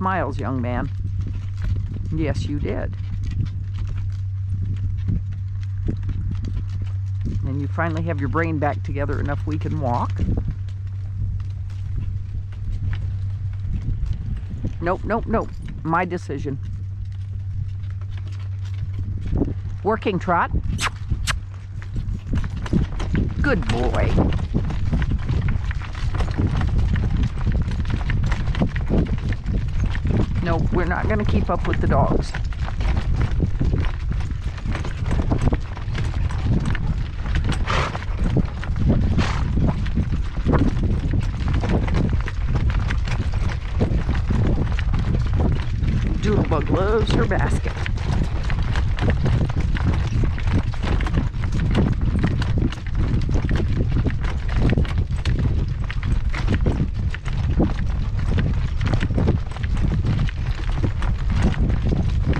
miles, young man. Yes, you did. And you finally have your brain back together enough we can walk. Nope, nope, nope. My decision. Working trot. Good boy. Nope, we're not going to keep up with the dogs. Doodlebug loves her basket.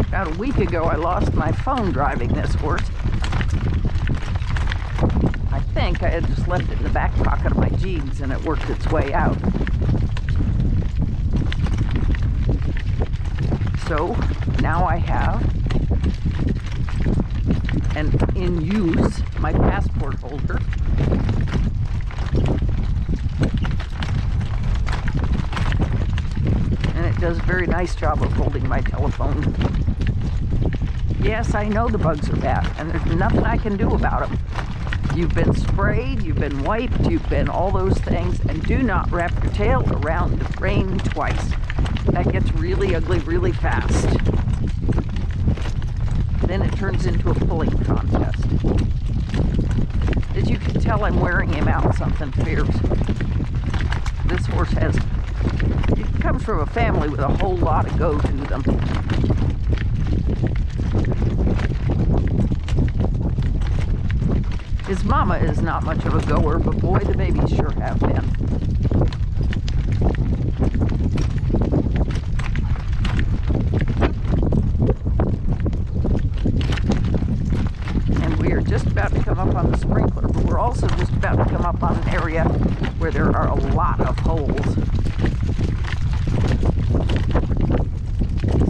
About a week ago, I lost my phone driving this horse. I think I had just left it in the back pocket of my jeans and it worked its way out. So now I have, and in use, my passport holder. And it does a very nice job of holding my telephone. Yes, I know the bugs are bad, and there's nothing I can do about them. You've been sprayed, you've been wiped, you've been all those things, and do not wrap your tail around the rein twice. That gets really ugly really fast. Then it turns into a pulling contest. As you can tell, I'm wearing him out something fierce. This horse it comes from a family with a whole lot of go to them. His mama is not much of a goer, but boy, the babies sure have been. And we are just about to come up on the sprinkler, but we're also just about to come up on an area where there are a lot of holes.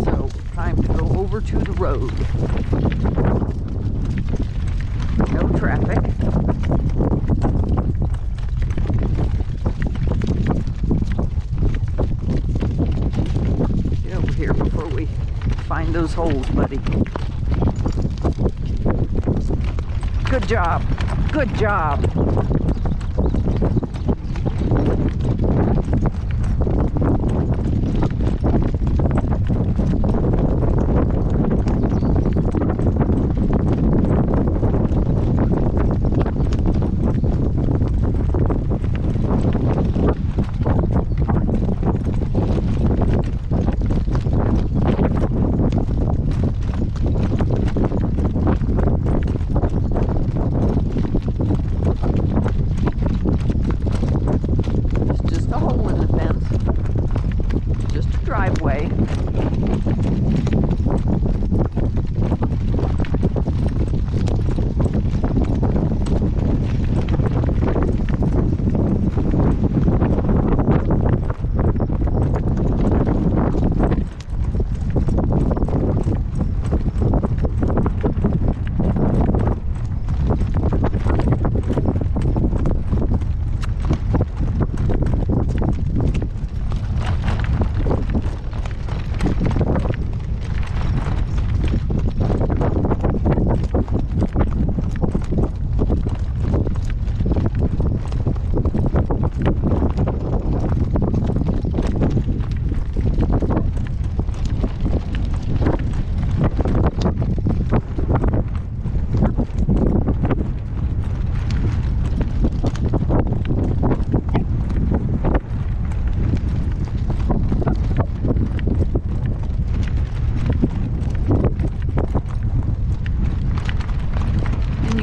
So, time to go over to the road. No traffic. Get over here before we find those holes, buddy. Good job. Good job.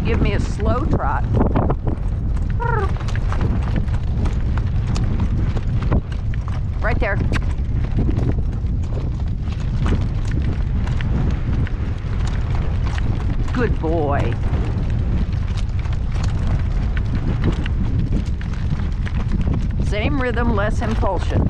Give me a slow trot. Right there. Good boy. Same rhythm, less impulsion.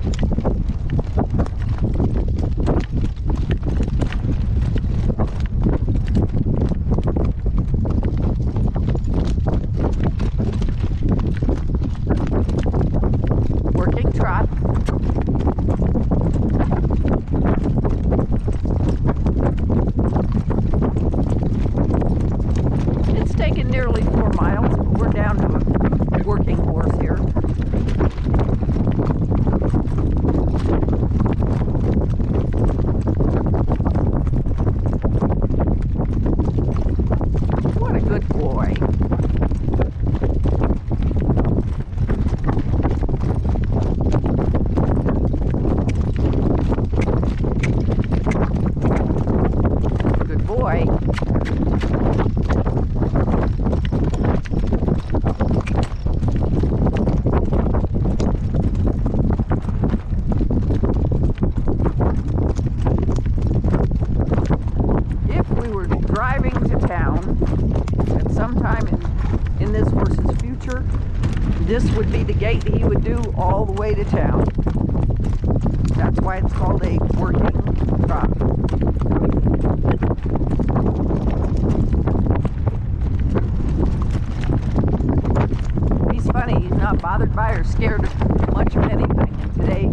This would be the gait he would do all the way to town. That's why it's called a working trot. He's funny. He's not bothered by or scared of much of anything. And today,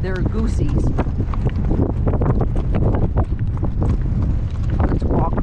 they're goosies. Let's walk.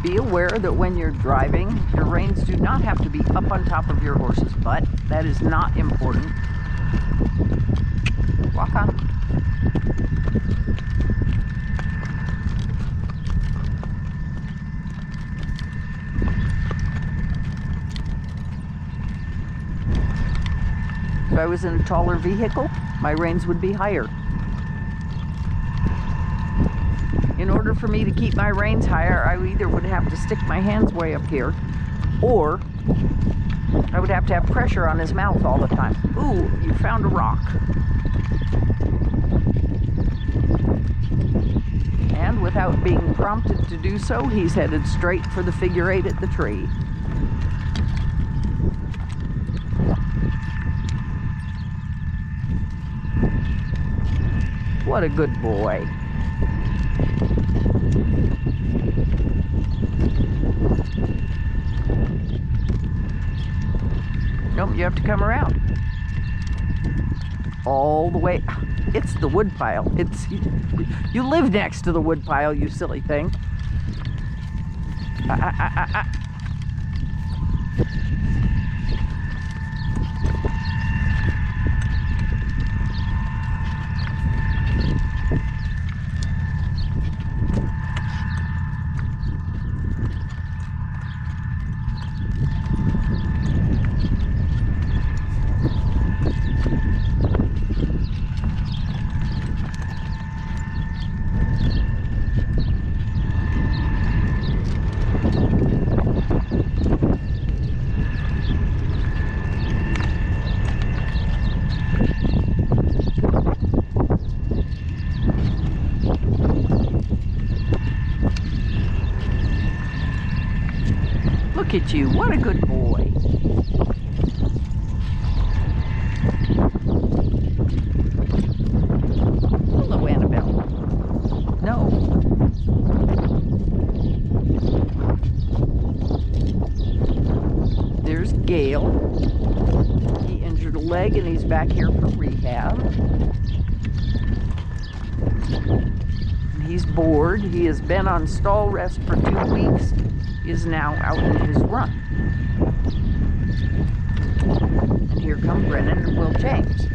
Be aware that when you're driving, your reins do not have to be up on top of your horse's butt. That is not important. Walk on. If I was in a taller vehicle, my reins would be higher. In order for me to keep my reins higher, I either would have to stick my hands way up here, or I would have to have pressure on his mouth all the time. Ooh, you found a rock. And without being prompted to do so, he's headed straight for the figure 8 at the tree. What a good boy. Nope, you have to come around. All the way. It's the wood pile. You live next to the wood pile, you silly thing. Look at you, what a good boy. Hello, Annabelle. No. There's Gail. He injured a leg and he's back here for rehab. He's bored. He has been on stall rest for 2 weeks. Is now out in his run. And here come Brennan and Will James.